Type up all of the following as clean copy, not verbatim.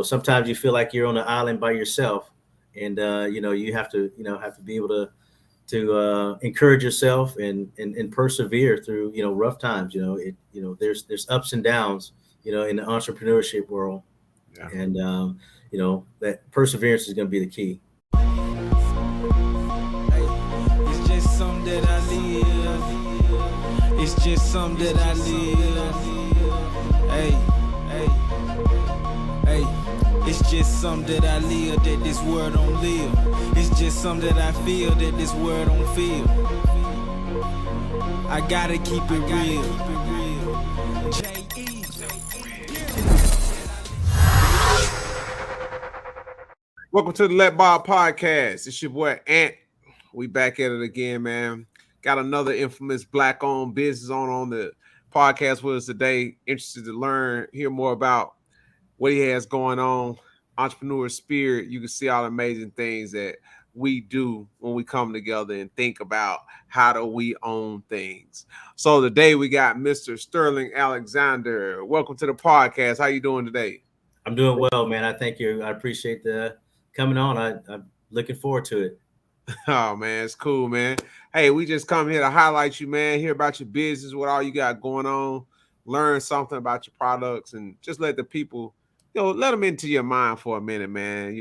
sometimes you feel like you're on an island by yourself, and you have to be able to encourage yourself and persevere through rough times. There's ups and downs in the entrepreneurship world, Yeah. and that perseverance is going to be the key. It's just something that I live. It's just something that I live. Hey, hey, hey. It's just something that I live that this world don't live. It's just something that I feel that this world don't feel. I gotta keep it real. J.E. Welcome to the Let Bob podcast. It's your boy Ant. We back at it again, man. Got another infamous black-owned business on the podcast with us today. Interested to hear more about what he has going on, entrepreneur spirit. You can see all the amazing things that we do when we come together and think about how do we own things. So today we got Mr. Sterling Alexander. Welcome to the podcast. How you doing today? I'm doing well, man. I thank you. I appreciate the coming on. I'm looking forward to it. Oh man, it's cool, man. Hey, we just come here to highlight you, man. Hear about your business, what all you got going on, learn something about your products, and just let the people, let them into your mind for a minute, man.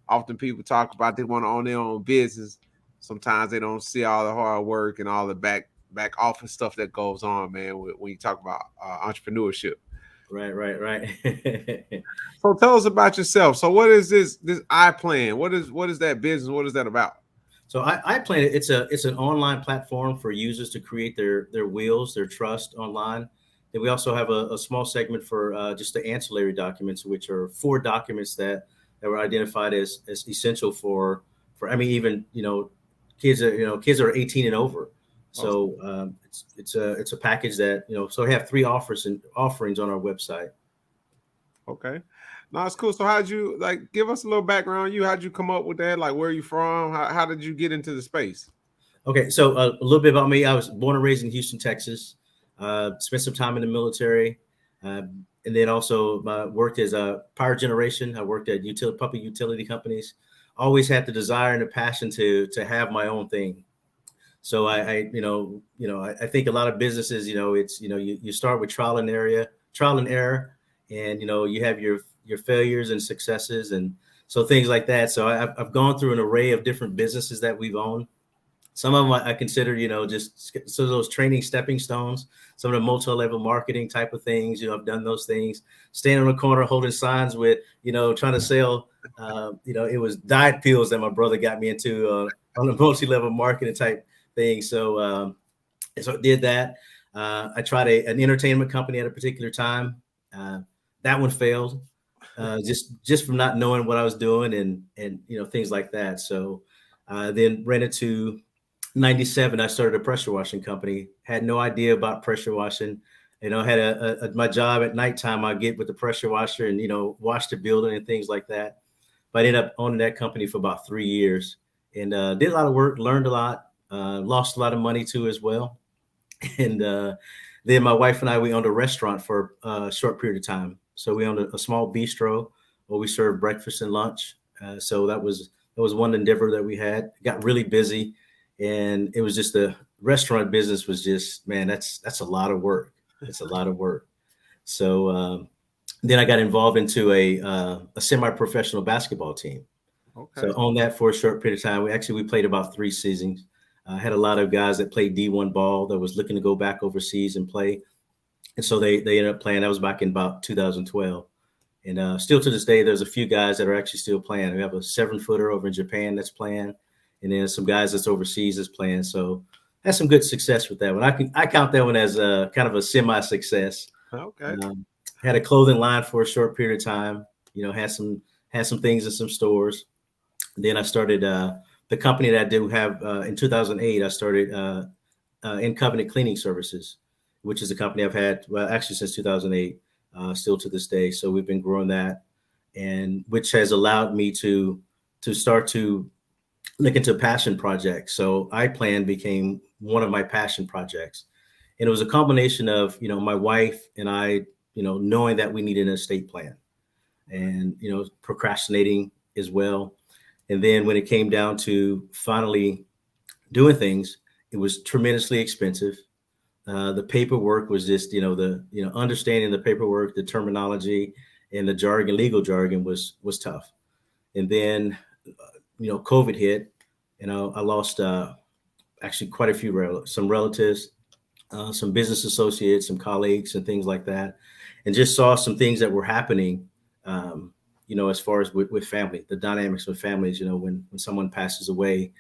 Often people talk about they want to own their own business. Sometimes they don't see all the hard work and all the back office stuff that goes on, man. When you talk about entrepreneurship. Right. So tell us about yourself. So what is this iPlanned? What is that business? What is that about? So iPlanned, it's an online platform for users to create their wills, their trust online. And we also have a small segment for just the ancillary documents, which are 4 documents that were identified as essential for even kids are 18 and over. So it's a package that so we have 3 offerings on our website. Okay. No, it's cool. So how'd you give us a little background on you? How'd you come up with that? Like, where are you from? How did you get into the space? Okay, so a little bit about me. I was born and raised in Houston, Texas. Spent some time in the military, and then also worked as a power generation. I worked at public utility companies. Always had the desire and the passion to have my own thing. So I think a lot of businesses, it's you start with trial and error, and you have your failures and successes, and so things like that. So I've gone through an array of different businesses that we've owned. Some of them I consider, just so those training stepping stones, some of the multi-level marketing type of things. I've done those things, standing on a corner holding signs with, trying to sell, it was diet pills that my brother got me into on a multi-level marketing type thing. So I did that. I tried an entertainment company at a particular time. That one failed, just from not knowing what I was doing and things like that. So then ran into 97. I started a pressure washing company. Had no idea about pressure washing. Had my job at nighttime. I get with the pressure washer and wash the building and things like that. But I ended up owning that company for about 3 years and did a lot of work, learned a lot, lost a lot of money too as well. And then my wife and I, we owned a restaurant for a short period of time. So we owned a small bistro where we served breakfast and lunch. So that was one endeavor that we had. Got really busy, and it was just the restaurant business was just, man, that's a lot of work. It's a lot of work. So then I got involved into a semi-professional basketball team. Okay. So owned that for a short period of time. We played about 3 seasons. Had a lot of guys that played D1 ball that was looking to go back overseas and play. And so they ended up playing. That was back in about 2012. And still to this day, there's a few guys that are actually still playing. We have a 7-footer over in Japan that's playing, and then some guys that's overseas that's playing. So had some good success with that one. I count that one as a kind of a semi-success. Okay. Had a clothing line for a short period of time. Had some things in some stores. Then I started the company that I do have in 2008. I started In Covenant Cleaning Services, which is a company I've had actually since 2008. Still to this day. So we've been growing that, and which has allowed me to start to look into passion projects. So iPlanned became one of my passion projects. And it was a combination of, my wife and I, knowing that we needed an estate plan. and procrastinating as well. And then when it came down to finally doing things, it was tremendously expensive. The paperwork was just, understanding the paperwork, the terminology, and the jargon, legal jargon was tough. And then, COVID hit. I lost actually quite a few some relatives, some business associates, some colleagues, and things like that, and just saw some things that were happening. As far as with family, the dynamics with families. When someone passes away,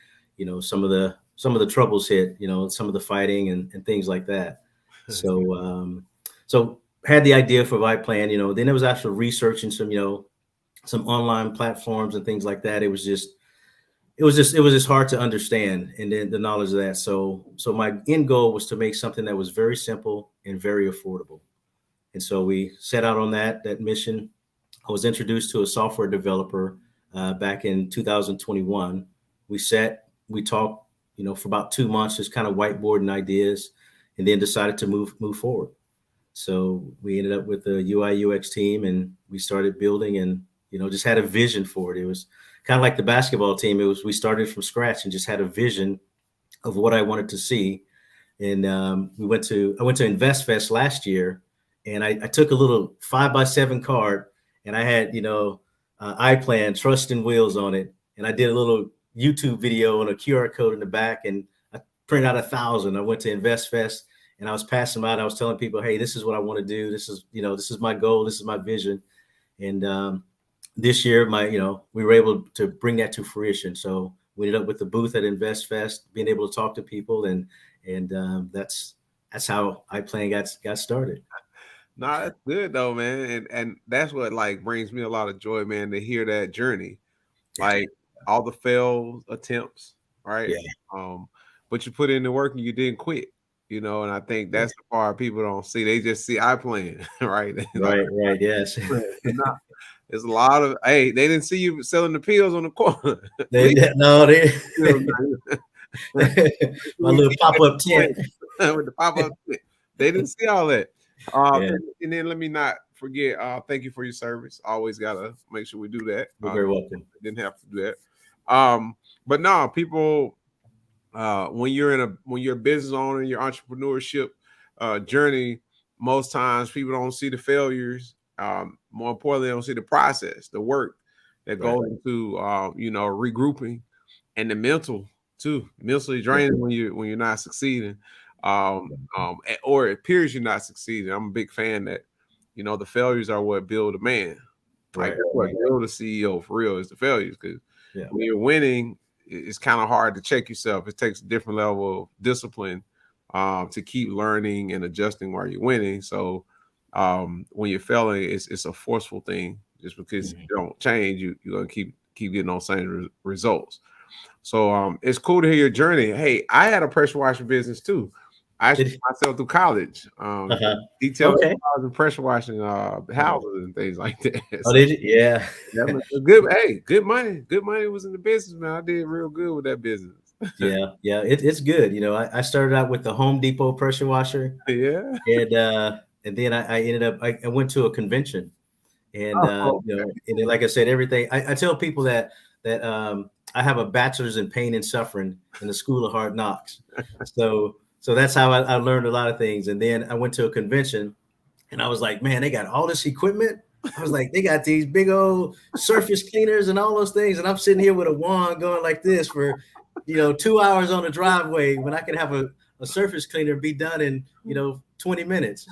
some of the troubles hit. Some of the fighting and things like that. So had the idea for iPlanned. Then it was actually researching some online platforms and things like that. It was just hard to understand, and then the knowledge of that. So my end goal was to make something that was very simple and very affordable. And so we set out on that mission. I was introduced to a software developer back in 2021. We talked, for about 2 months, just kind of whiteboarding ideas, and then decided to move forward. So we ended up with the UI UX team, and we started building, and just had a vision for it. It was kind of like the basketball team. We started from scratch and just had a vision of what I wanted to see. And I went to InvestFest last year, and I took a little 5x7 card, and I had iPlanned Trust and Wheels on it, and I did a little YouTube video and a QR code in the back, and I printed out 1,000. I went to InvestFest, and I was passing out. I was telling people, hey, this is what I want to do. This is my goal. This is my vision. And this year, we were able to bring that to fruition. So we ended up with the booth at InvestFest, being able to talk to people, and that's how iPlanned got started. No, that's good though, man, and that's what brings me a lot of joy, man, to hear that journey, all the failed attempts, right? Yeah. But you put in the work and you didn't quit, and I think that's the part people don't see. They just see iPlanned, right? Right, yes. There's a lot of they didn't see you selling the pills on the corner. They my little pop-up tent with the pop-up tent. They didn't see all that. Yeah. And then let me not forget, thank you for your service. Always gotta make sure we do that. You're very welcome. Didn't have to do that. But no, people, when you're a business owner in your entrepreneurship journey, most times people don't see the failures. More importantly, they don't see the process, the work that goes into regrouping, and the mental too. Mentally draining when you're not succeeding. Or it appears you're not succeeding. I'm a big fan that the failures are what build a man. What build a CEO for real is the failures, because when you're winning, it's kind of hard to check yourself. It takes a different level of discipline to keep learning and adjusting while you're winning. So when you're failing, it's a forceful thing. Just because you don't change, you're gonna keep getting those same results. So it's cool to hear your journey. Hey, I had a pressure washing business too. I put myself through college, detail and pressure washing houses and things like that. Oh, did you? Yeah. Good. Hey, good money. Good money was in the business, man. I did real good with that business. Yeah. It's good. I started out with the Home Depot pressure washer. Yeah. And then I ended up. I went to a convention, and and then, like I said, everything. I tell people that I have a bachelor's in pain and suffering in the School of Hard Knocks. So that's how I learned a lot of things. And then I went to a convention, and I was like, man, they got all this equipment. I was like, they got these big old surface cleaners and all those things. And I'm sitting here with a wand going like this for, 2 hours on the driveway when I could have a surface cleaner be done in, 20 minutes.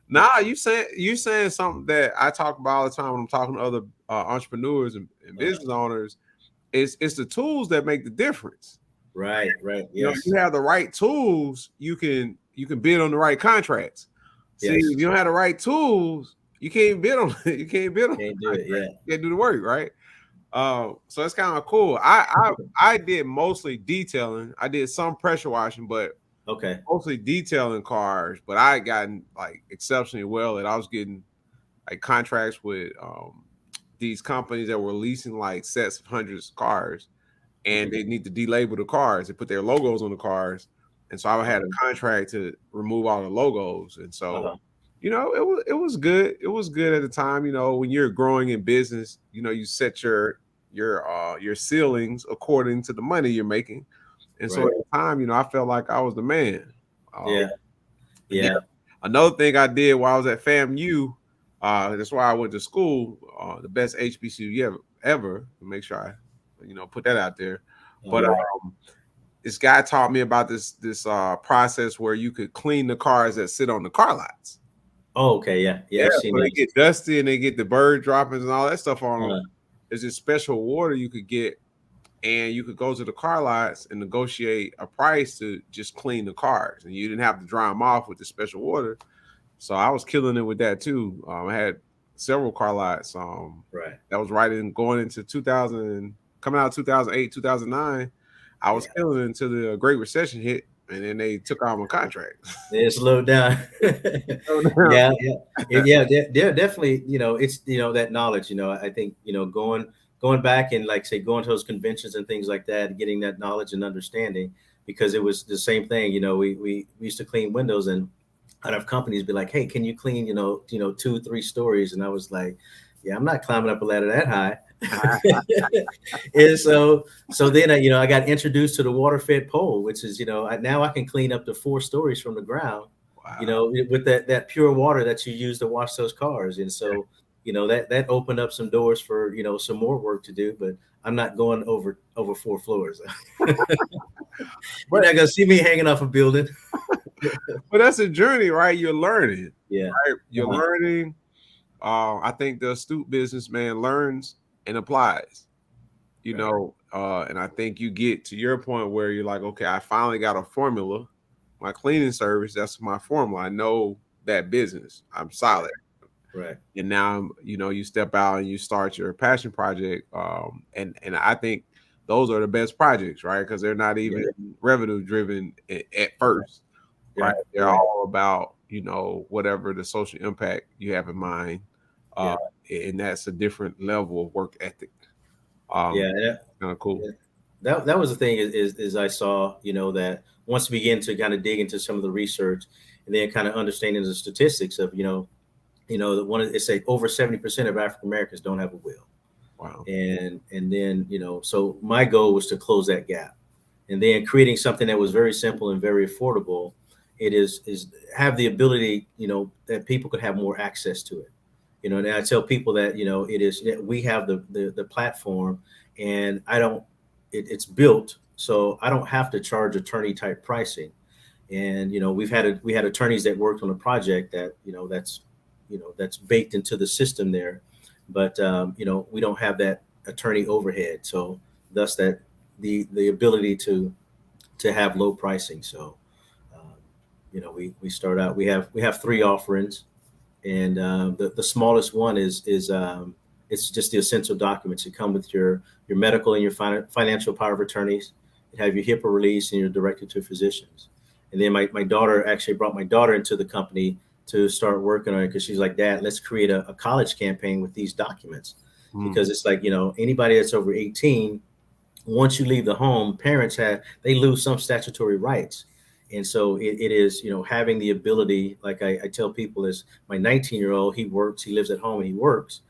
Nah, you saying something that I talk about all the time when I'm talking to other entrepreneurs and business owners. It's the tools that make the difference. Right. Yes. If you have the right tools, you can bid on the right contracts. See, if you don't have the right tools, you can't bid on it. You can't bid on it. Can't do it. Yeah. You can't do the work, right? So it's kind of cool. I did mostly detailing. I did some pressure washing, but mostly detailing cars. But I had gotten exceptionally well, and I was getting contracts with these companies that were leasing sets of hundreds of cars, and they need to delabel the cars and put their logos on the cars. And so I had a contract to remove all the logos. And so, it was good. It was good at the time. You know, when you're growing in business, you know, you set your ceilings according to the money you're making. And so Right. at the time, you know, I felt like I was the man. Yeah. Yeah. Yeah. Another thing I did while I was at FAMU, that's why I went to school, the best HBCU ever. Make sure I, you know, put that out there. But Right. this guy taught me about this process where you could clean the cars that sit on the car lots. Oh, okay. Yeah. Yeah. I've seen So they those. get dusty and they get the bird droppings and all that stuff on them. Uh, There's this special water you could get, and you could go to the car lots and negotiate a price to just clean the cars, and you didn't have to dry them off with the special water. So I was killing it with that too. I had several car lots. right. That was right in going into 2000, coming out 2008, 2009. I was killing it until the Great Recession hit, and then they took all my contracts. It slowed down. Yeah, yeah, definitely. You know, it's, you know, that knowledge. You know, I think, you know, going back and, like, say, going to those conventions and things like that, getting that knowledge and understanding, because it was the same thing. You know, we used to clean windows, and out of companies be like, hey, can you clean, you know, 2-3 stories? And I was like, yeah, I'm not climbing up a ladder that high. And so then I got introduced to the water fed pole, which is, now I can clean up to 4 stories from the ground. Wow. With that pure water that you use to wash those cars. And so, that opened up some doors for, some more work to do, but I'm not going over 4 floors. You're not gonna see me hanging off a building. But that's a journey, right? You're learning. Yeah. Right? You're learning. I think the astute businessman learns and applies, and I think you get to your point where you're like, okay, I finally got a formula. My cleaning service, that's my formula. I know that business. I'm solid. Right. And now, you step out and you start your passion project. And I think those are the best projects, right? Because they're not even revenue driven at first, right? They're all about, whatever the social impact you have in mind. And that's a different level of work ethic. Kind of cool. Yeah. That was the thing is I saw, that once we begin to kind of dig into some of the research and then kind of understanding the statistics of, it's say over 70% of African Americans don't have a will. Wow. And then, so my goal was to close that gap, and then creating something that was very simple and very affordable. It is have the ability, that people could have more access to it. And I tell people that, we have the platform, and it's built so I don't have to charge attorney type pricing. And, we had attorneys that worked on a project that, that's baked into the system there. But, we don't have that attorney overhead. So thus that the ability to have low pricing. So, we start out, we have 3 offerings. And the smallest one is it's just the essential documents. You come with your medical and your financial power of attorneys. You have your HIPAA release and your directed to physicians. And then my daughter actually brought my daughter into the company to start working on it, because she's like, Dad, let's create a college campaign with these documents. Because it's like, anybody that's over 18, once you leave the home, parents they lose some statutory rights. And so it is, having the ability, like I tell people, is my 19-year-old, he works, he lives at home and he works,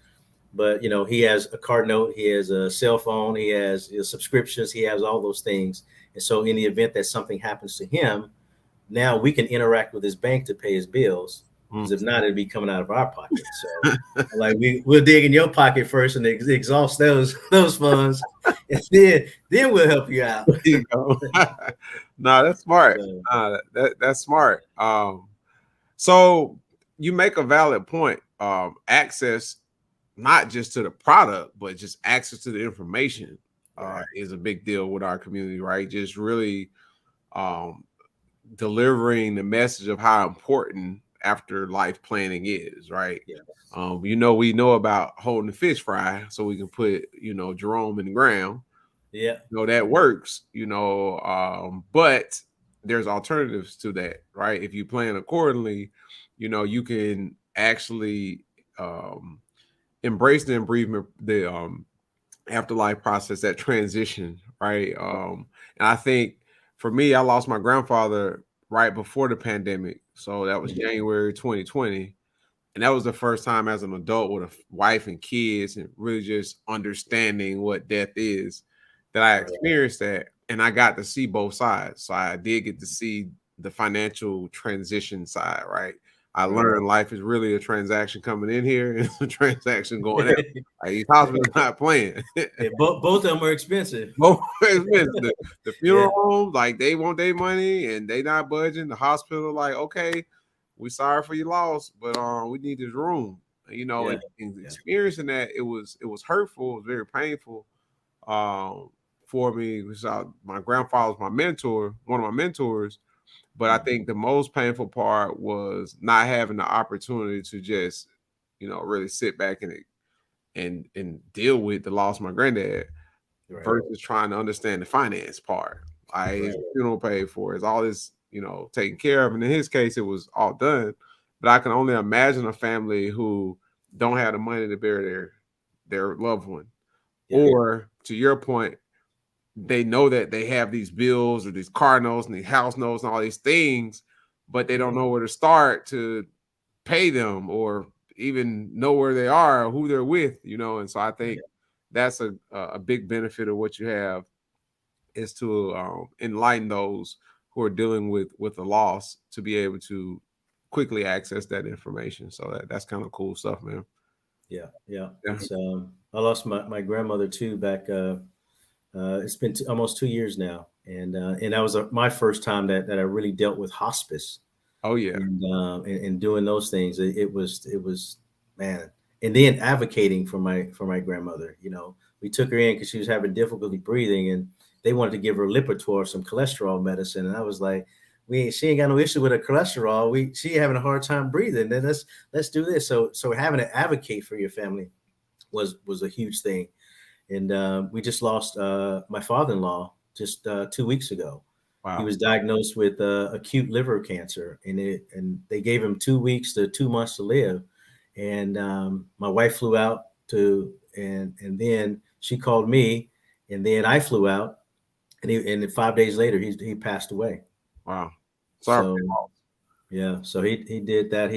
but, he has a card note, he has a cell phone, he has subscriptions, he has all those things. And so in the event that something happens to him, now we can interact with his bank to pay his bills. Because if not, it'd be coming out of our pocket. So like we'll dig in your pocket first and exhaust those funds, and then we'll help you out. There you go. No, that's smart. That's smart. So you make a valid point. Access, not just to the product, but just access to the information is a big deal with our community, right? Just really delivering the message of how important afterlife planning is, right? Yes. We know about holding the fish fry so we can put, Jerome in the ground. Yeah. That works, but there's alternatives to that, right? If you plan accordingly, you can actually embrace the bereavement, the afterlife process, that transition, right? And I think for me, I lost my grandfather right before the pandemic. So that was January 2020. And that was the first time as an adult with a wife and kids and really just understanding what death is that I experienced that. And I got to see both sides. So I did get to see the financial transition side, right? I learned life is really a transaction coming in here and it's a transaction going out. Like, these hospitals not playing. Both of them are expensive. Both expensive. The funeral homes, like, they want their money and they not budging. The hospital, like, okay, we sorry for your loss, but we need this room. You know, and experiencing that, it was hurtful, it was very painful for me. My grandfather was my mentor, one of my mentors. But I think the most painful part was not having the opportunity to just, you know, really sit back and deal with the loss of my granddad versus trying to understand the finance part. His funeral paid for, is all this, you know, taken care of. And in his case, it was all done. But I can only imagine a family who don't have the money to bury their loved one. Or, to your point, they know that they have these bills or these car notes and these house notes and all these things, but they don't know where to start to pay them or even know where they are or who they're with, you know. And so I think that's a big benefit of what you have, is to enlighten those who are dealing with a loss to be able to quickly access that information. So that's kind of cool stuff, man. Yeah. I lost my grandmother too back. It's been almost 2 years now, and that was my first time that I really dealt with hospice. Oh yeah, and doing those things. It was man, and then advocating for my grandmother. You know, we took her in because she was having difficulty breathing, and they wanted to give her Lipitor, some cholesterol medicine, and I was like, she ain't got no issue with her cholesterol. She having a hard time breathing. Then let's do this. So having to advocate for your family was a huge thing. And we just lost my father-in-law just 2 weeks ago. Wow. He was diagnosed with acute liver cancer, and they gave him 2 weeks to 2 months to live. And my wife flew out and then she called me, and then I flew out, and 5 days later he passed away. Wow. Sorry. So he did that.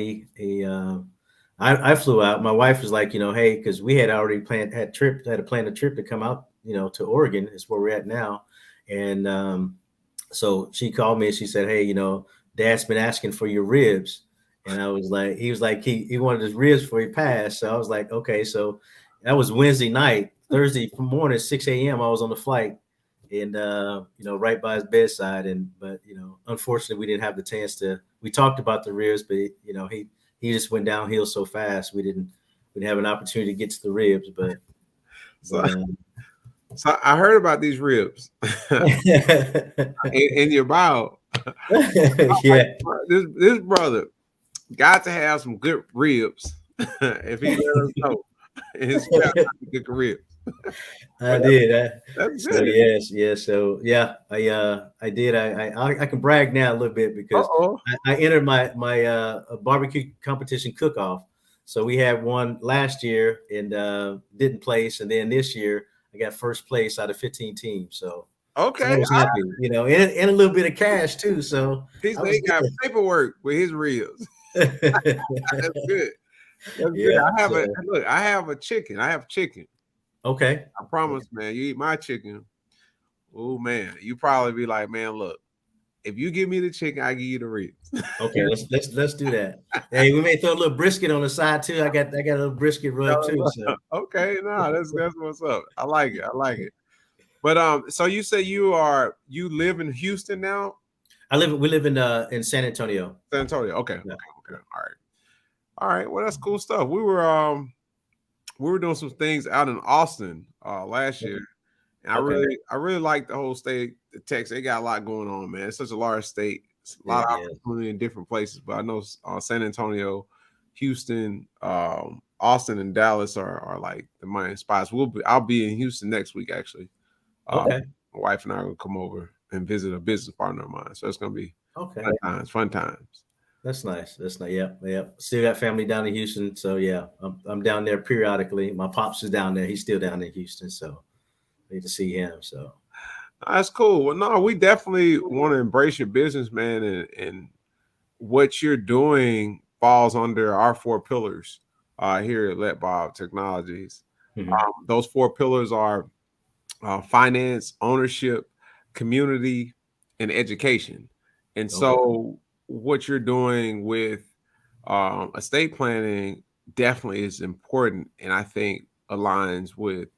I flew out. My wife was like, you know, hey, because we had already planned a trip to come out, you know, to Oregon. Is where we're at now. And so she called me and she said, hey, you know, Dad's been asking for your ribs. And I was like, he was like, he wanted his ribs before he passed. So I was like, okay. So that was Wednesday night. Thursday morning, 6 a.m. I was on the flight, and you know, right by his bedside. But you know, unfortunately, we didn't have the chance to. We talked about the ribs, but you know, he just went downhill so fast. We didn't have an opportunity to get to the ribs. But so I heard about these ribs in your bio. This brother got to have some good ribs if he let us know his good ribs. I did. That's so, good. yes. So yeah, I did. I can brag now a little bit because I entered my barbecue competition cook-off. So we had one last year and didn't place, and then this year I got first place out of 15 teams. So okay, I was happy, you know, and a little bit of cash too. So he got paperwork with his ribs. That's good. That's good. I have a chicken. I have chicken. Okay. I promise, man. You eat my chicken. Oh man, you probably be like, man, look, if you give me the chicken, I give you the ribs. Okay, let's do that. Hey, we may throw a little brisket on the side too. I got a little brisket rub too. So. Okay, that's what's up. I like it. But so you say you live in Houston now? We live in San Antonio. San Antonio. Okay. Yeah. Okay. All right. Well, that's cool stuff. We were doing some things out in Austin last year. And I really like the whole state of Texas. They got a lot going on, man. It's such a large state. It's a lot of opportunity in different places. But I know San Antonio, Houston, Austin, and Dallas are like the main spots. I'll be in Houston next week, actually. My wife and I will come over and visit a business partner of mine. So it's gonna be fun times. That's nice. Yeah. Still got family down in Houston. So yeah, I'm down there periodically. My pops is down there. He's still down in Houston. So I need to see him. So that's cool. Well, no, we definitely want to embrace your business, man, and what you're doing falls under our 4 pillars here at Let Bob Technologies. Those 4 pillars are finance, ownership, community, and education. And so what you're doing with estate planning definitely is important, and I think aligns with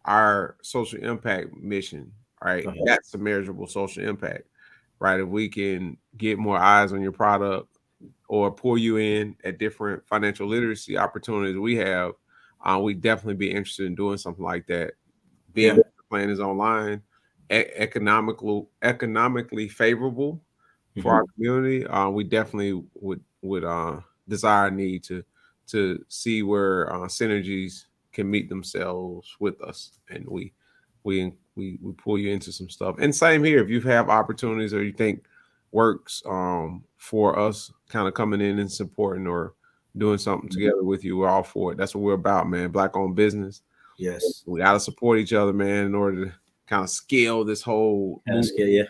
our social impact mission, right? That's the measurable social impact, right? If we can get more eyes on your product or pull you in at different financial literacy opportunities we have, we'd definitely be interested in doing something like that. Being the plan is online, economically favorable for our community, we definitely would desire need to see where synergies can meet themselves with us, and we pull you into some stuff. And same here, if you have opportunities or you think works for us, kind of coming in and supporting or doing something together with you, we're all for it. That's what we're about, man. Black-owned business. Yes, we got to support each other, man, in order to kind of scale this whole movement.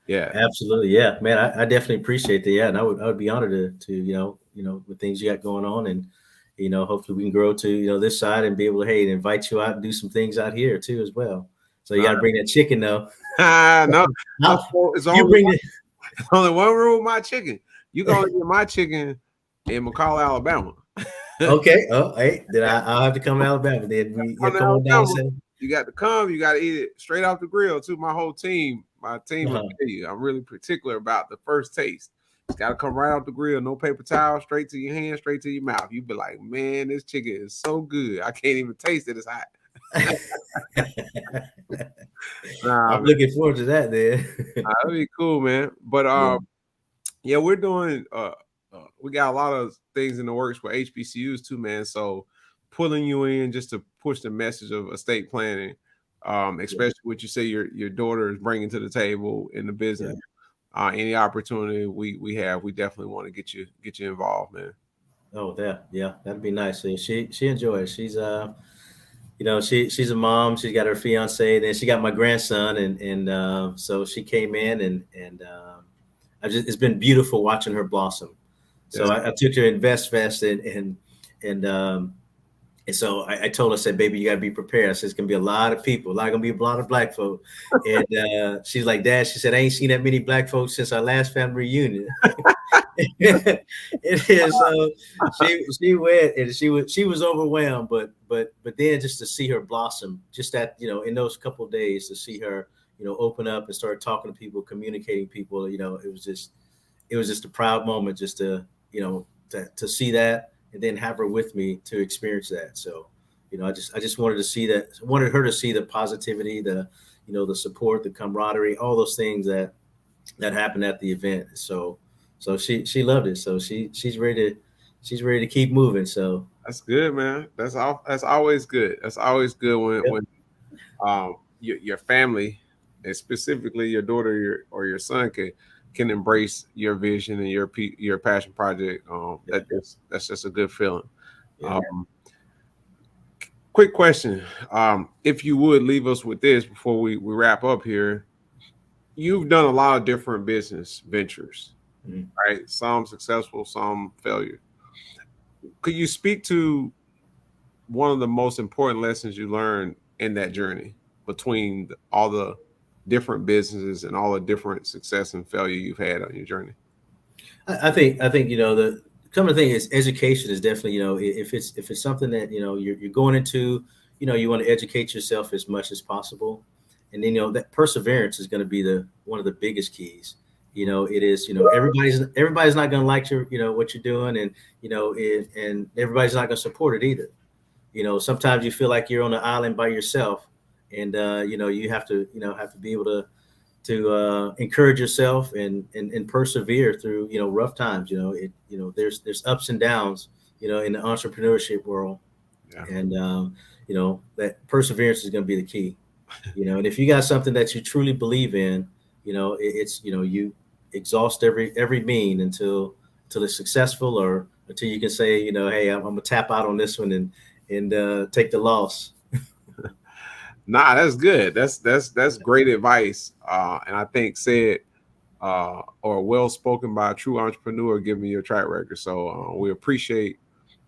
Yeah, absolutely. Yeah, man, I definitely appreciate that. Yeah, and I would be honored to you know with things you got going on, and hopefully we can grow to this side and be able to invite you out and do some things out here too as well. So you got to bring that chicken though. No, it's only one rule with my chicken. You gonna get my chicken in McCall, Alabama. Okay. Oh, hey, then I'll have to come to Alabama. Then come down. You got to come. You got to eat it straight off the grill too. My whole team. My team will tell you, I'm really particular about the first taste. It's got to come right off the grill, no paper towel, straight to your hand, straight to your mouth. You be like, man, this chicken is so good. I can't even taste it. It's hot. I'm looking forward to that, then. That'd be cool, man. But yeah, we're doing. We got a lot of things in the works for HBCUs too, man. So pulling you in just to push the message of estate planning. Especially what you say your daughter is bringing to the table in the business. Any opportunity we have, we definitely want to get you involved, man. Oh, that'd be nice. She enjoys. She's she's a mom. She's got her fiance, and then she got my grandson, and so she came in, and it's been beautiful watching her blossom. So I took her to Invest Fest, and so I told her, I said, baby, you got to be prepared. I said, it's going to be a lot of people, going to be a lot of black folk. And she's like, Dad, she said, I ain't seen that many black folks since our last family reunion. It is. She went, and she was overwhelmed, but then just to see her blossom, just that, in those couple of days, to see her, open up and start talking to people, communicating people, it was just a proud moment just to see that. And then have her with me to experience that. So, I just wanted to see that. I wanted her to see the positivity, the support, the camaraderie, all those things that happened at the event. So she loved it. So she's ready to keep moving. So that's good, man. That's always good. That's always good when your family, and specifically your daughter or your son, can embrace your vision and your passion project. That's just a good feeling. Quick question. If you would leave us with this before we wrap up here. You've done a lot of different business ventures, right? Some successful, some failure. Could you speak to one of the most important lessons you learned in that journey between all the different businesses and all the different success and failure you've had on your journey? I think the common thing is education is definitely if it's something that you're going into, you want to educate yourself as much as possible, and then that perseverance is going to be one of the biggest keys. It is everybody's not going to like your what you're doing, and and everybody's not going to support it either. Sometimes you feel like you're on an island by yourself. And you have to be able to encourage yourself and persevere through rough times. There's ups and downs in the entrepreneurship world, and that perseverance is going to be the key. And if you got something that you truly believe in, it's you exhaust every mean until it's successful, or until you can say hey, I'm gonna tap out on this one and take the loss. Nah, that's good. That's great advice. And I think said or well spoken by a true entrepreneur, giving you a track record. So we appreciate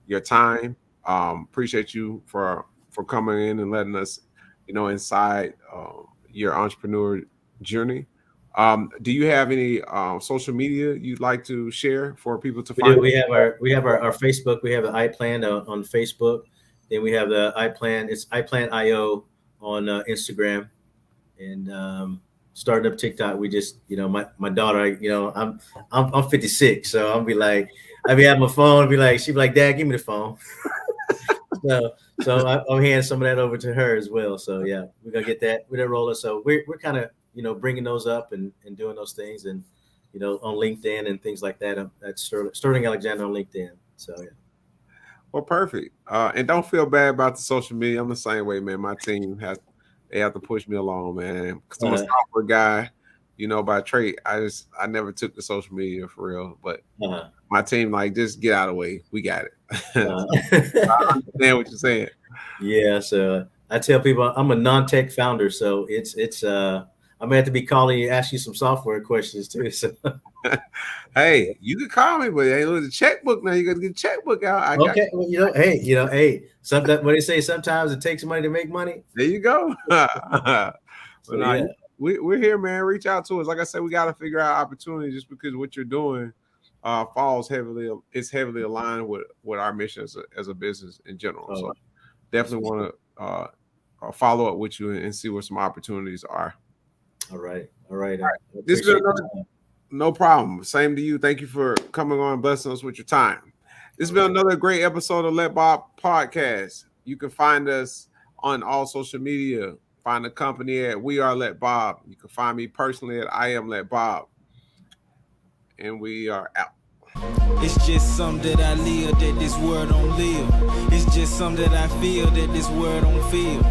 your time. Appreciate you for coming in and letting us, inside your entrepreneur journey. Do you have any social media you'd like to share for people to find? We have our Facebook. We have the iPlanned on Facebook. Then we have the iPlanned. It's iPlanned.io on Instagram, and starting up TikTok. We just, my daughter. I'm 56, so I'll be like, I be having my phone. She'd be like, Dad, give me the phone. so I'm handing some of that over to her as well. So yeah, we're gonna get that with that roller. So we're kind of bringing those up and doing those things, and on LinkedIn and things like that. That's Sterling Alexander on LinkedIn. So yeah. Well, perfect. And don't feel bad about the social media. I'm the same way, man. My team they have to push me along, man. Because I'm a software guy, by trade. I never took the social media for real. But my team, just get out of the way. We got it. I understand what you're saying. Yeah. So I tell people I'm a non-tech founder, so it's I'm gonna have to be calling you, ask you some software questions too. So hey, you can call me, but hey, look, the checkbook now. You got to get the checkbook out. Okay, well, hey, sometimes what they say, sometimes it takes money to make money. There you go. We're here, man. Reach out to us. Like I said, we got to figure out opportunities, just because what you're doing is heavily aligned with our mission as a business in general. So definitely want to follow up with you and see what some opportunities are. All right. This is no problem. Same to you. Thank you for coming on and blessing us with your time. This has been another great episode of Let Bob Podcast. You can find us on all social media. Find the company at We Are Let Bob. You can find me personally at I Am Let Bob. And we are out. It's just something that I live that this world don't live. It's just something that I feel that this world don't feel.